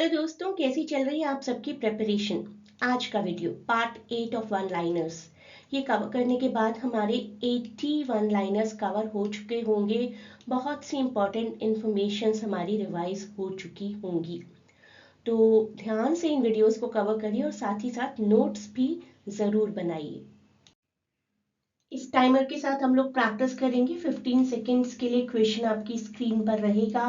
Hello दोस्तों, कैसी चल रही है आप सबकी प्रिपरेशन। आज का video part 8 of one liners ये कवर करने के बाद हमारे 80 वन लाइनर्स कवर हो चुके होंगे। बहुत सी इंपॉर्टेंट इंफॉर्मेशंस हमारी रिवाइज हो चुकी होंगी। तो ध्यान से इन वीडियोस को कवर करिए और साथ ही साथ नोट्स भी ज़रूर बनाइए। इस टाइमर के साथ हम लोग प्रैक्टिस करेंगे। 15 सेकेंड्स के लिए क्वेश्चन आपकी स्क्रीन पर रहेगा।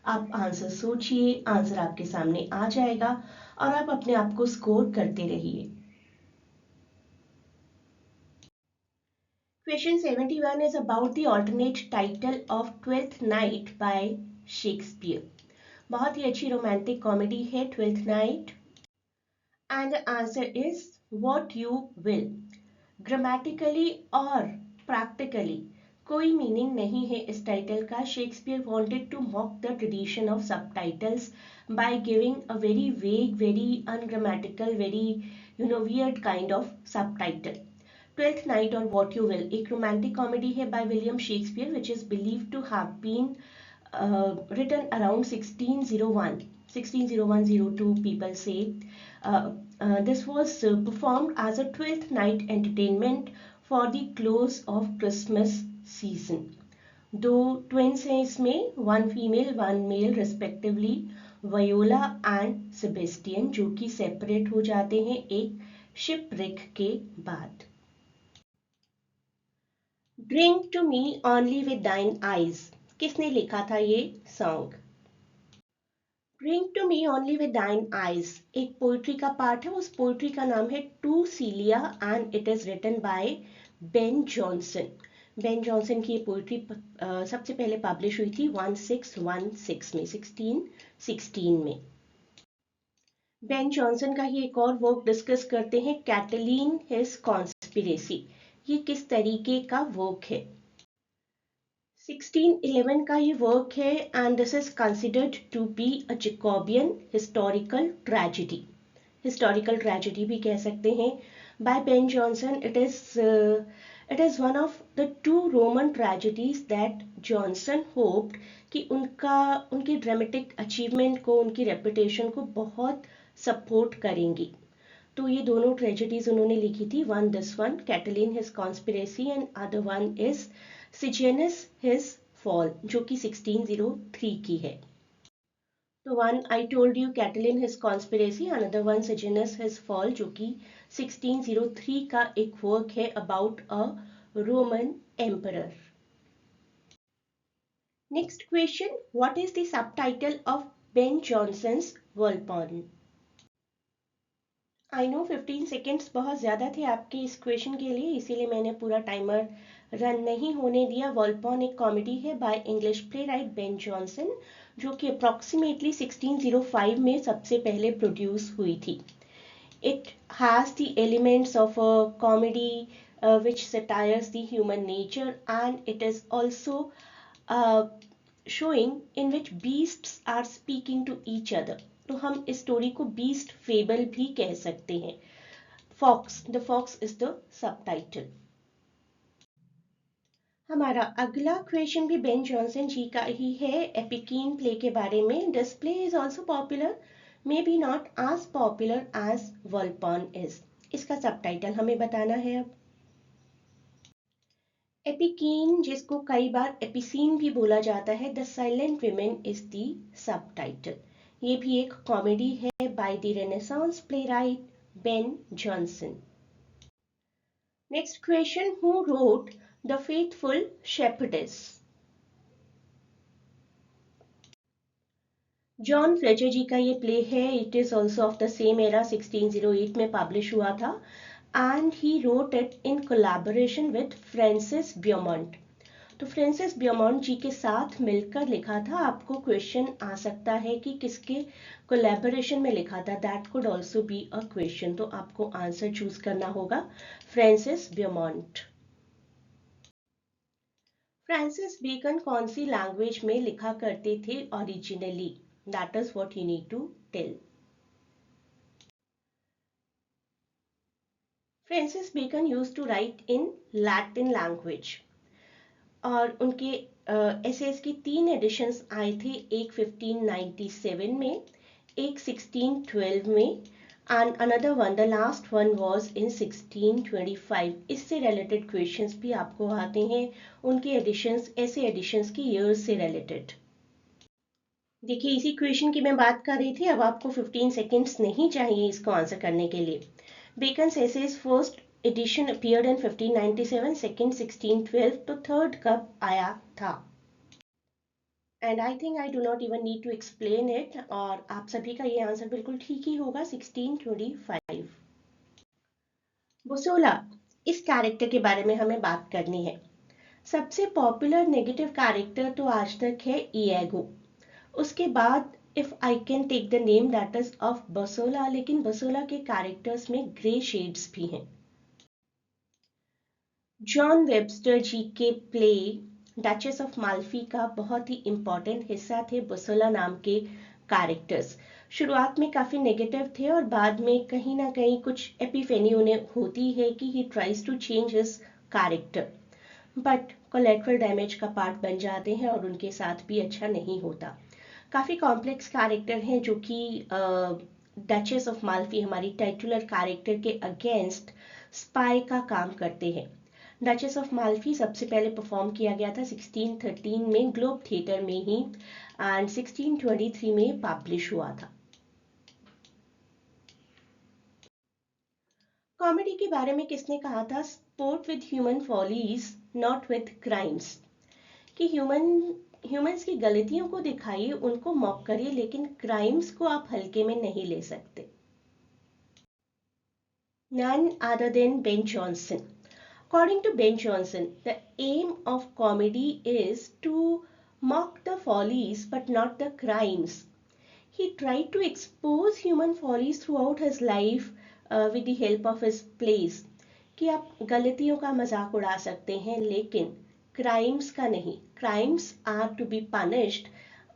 आप आंसर सोचिए, आंसर आपके सामने आ जाएगा और आप अपने आप को स्कोर करते रहिए। Question 71 is about the alternate title of Twelfth Night by Shakespeare. बहुत ही अच्छी रोमांटिक कॉमेडी है Twelfth Night. And answer is what you will. Grammatically और प्रैक्टिकली कोई मीनिंग नहीं है इस टाइटल का। Shakespeare wanted to mock the tradition of subtitles by giving a very vague, very ungrammatical, very weird kind of subtitle. Twelfth Night और what you will एक romantic comedy है bye William Shakespeare which is believed to have been written around 1601, 1601-02 people say. This was performed as a 12th night entertainment for the close of Christmas season. दो twins हैं इसमें, one female one male respectively, Viola and Sebastian, जो कि separate हो जाते हैं एक शिपरिक के बाद। Drink to me only with thine eyes, किसने लिखा था ये song? Drink to me only with thine eyes एक पोइट्री का पार्ट है। उस पोइट्री का नाम है to Celia and it is written by Ben Jonson. Ben Jonson की ये पोइट्री सबसे पहले पब्लिश हुई थी 1616 में, 1616 में। बेन जॉनसन का ही एक और वर्क डिस्कस करते हैं, कैटलीन हिज कॉन्स्पिरेसी। ये किस तरीके का वर्क है? 1611 का ये वर्क है and this is considered to be a Jacobean historical tragedy. Historical tragedy भी कह सकते हैं। By Ben Jonson it is one of the two Roman tragedies that Jonson hoped कि उनकी ड्रामेटिक अचीवमेंट को, उनकी रेपुटेशन को बहुत सपोर्ट करेंगी। तो ये दोनों ट्रेजेडीज उन्होंने लिखी थी। One this one, Catiline his conspiracy, and other one is Sejanus his fall, जो कि 1603 की है। तो one I told you Catiline his conspiracy, another one Sejanus his fall, जो कि 1603 का एक वर्क है about a Roman emperor. Next question, what is the subtitle of Ben Jonson's Volpone? I know 15 seconds बहुत ज़्यादा थे आपके इस क्वेश्चन के लिए, इसीलिए मैंने पूरा टाइमर रन नहीं होने दिया। वॉल्पॉन एक कॉमेडी है by English play right Ben Jonson, जो कि अप्रॉक्सीमेटली 1605 में सबसे पहले प्रोड्यूस हुई थी। It has the elements of a comedy which satires the human nature, and it is also showing in which beasts are speaking to each other. तो हम इस स्टोरी को बीस्ट फेबल भी कह सकते हैं। Fox, the fox is the subtitle. हमारा अगला क्वेश्चन भी बेन जॉनसन जी का ही है, एपिकीन प्ले के बारे में। This play is also popular, maybe not as popular as Volpone is. इसका सबटाइटल हमें बताना है अब। एपिकीन, जिसको कई बार एपिसीन भी बोला जाता है, the silent women is the subtitle. ये भी एक कॉमेडी है by the Renaissance playwright Ben Jonson. Next question, who wrote the faithful shepherdess? John Fletcher ji का ये प्ले है। It is also of the same era, 1608 में पब्लिश हुआ था and he wrote it in collaboration with Francis Beaumont. तो Francis ब्योमॉन्ट जी के साथ मिलकर लिखा था। आपको क्वेश्चन आ सकता है कि किसके कोलैबोरेशन में लिखा था, that could also be a question. तो आपको आंसर चूज करना होगा फ्रांसिस ब्योमॉन्ट। फ्रांसिस बेकन कौन सी लैंग्वेज में लिखा करते थे originally? That is what you need to tell. Francis Bacon used to write in Latin language और उनके एसेस की 3 एडिशंस आए थे। एक 1597 में, एक 1612 में and another one, the last one was in 1625. इससे रिलेटेड क्वेश्चंस भी आपको आते हैं, उनके एडिशंस, ऐसे एडिशंस की ईयर्स से रिलेटेड। देखिए इसी क्वेश्चन की मैं बात कर रही थी, अब आपको 15 सेकेंड्स नहीं चाहिए इसको आंसर करने के लिए। Bacon's essays first edition appeared in 1597, second 1612, तो थर्ड कब आया था? And I think I do not even need to explain it, और आप सभी का ये आंसर बिल्कुल ठीक ही होगा, 1625। बुसोला, इस कैरेक्टर के बारे में हमें बात करनी है। सबसे पॉपुलर नेगेटिव कैरेक्टर तो आज तक है ईएगो, उसके बाद if I can take the name that is of बसोला, लेकिन बसोला के कैरेक्टर्स में ग्रे शेड्स भी हैं। जॉन वेबस्टर जी के प्ले डचेस ऑफ माल्फी का बहुत ही इंपॉर्टेंट हिस्सा थे बसोला नाम के कैरेक्टर्स। शुरुआत में काफी नेगेटिव थे और बाद में कहीं ना कहीं कुछ एपिफेनी उन्हें होती है कि he tries to change his character, but collateral damage का पार्ट बन जाते हैं और उनके साथ भी अच्छा नहीं होता। काफी कॉम्प्लेक्स कैरेक्टर हैं जो कि डचेस ऑफ माल्फी हमारी टाइटुलर कैरेक्टर के अगेंस्ट स्पाई का काम करते हैं। डचेस ऑफ माल्फी सबसे पहले परफॉर्म किया गया था 1613 में ग्लोब थिएटर में ही, एंड 1623 में पब्लिश हुआ था। कॉमेडी के बारे में किसने कहा था? Sport with human follies not with crimes, कि ह्यूमंस की गलतियों को दिखाइए, उनको मॉक करिए, लेकिन क्राइम्स को आप हल्के में नहीं ले सकते। None other than Ben Jonson. According to Ben Jonson, the aim of comedy is to mock the follies but not the crimes. He tried to expose human follies throughout his life with the help of his plays. कि आप गलतियों का मजाक उड़ा सकते हैं लेकिन crimes का नहीं। Crimes are to be punished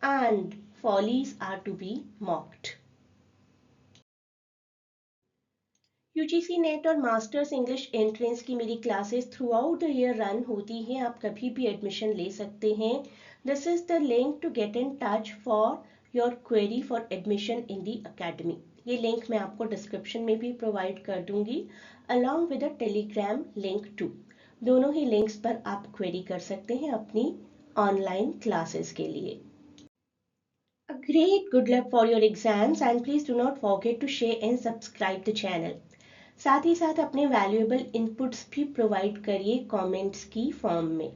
and follies are to be mocked. UGC NET और मास्टर्स इंग्लिश एंट्रेंस की मेरी classes throughout the year run होती हैं, आप कभी भी एडमिशन ले सकते हैं। This is the link to get in touch for your query for admission in the academy. ये लिंक मैं आपको डिस्क्रिप्शन में भी प्रोवाइड कर दूंगी along with a Telegram link to. दोनों ही लिंक्स पर आप क्वेरी कर सकते हैं अपनी ऑनलाइन क्लासेस के लिए। A great good luck for your exams and please do not forget to share and subscribe the channel. साथ ही साथ अपने वैल्यूएबल इनपुट्स भी प्रोवाइड करिए कमेंट्स की फॉर्म में।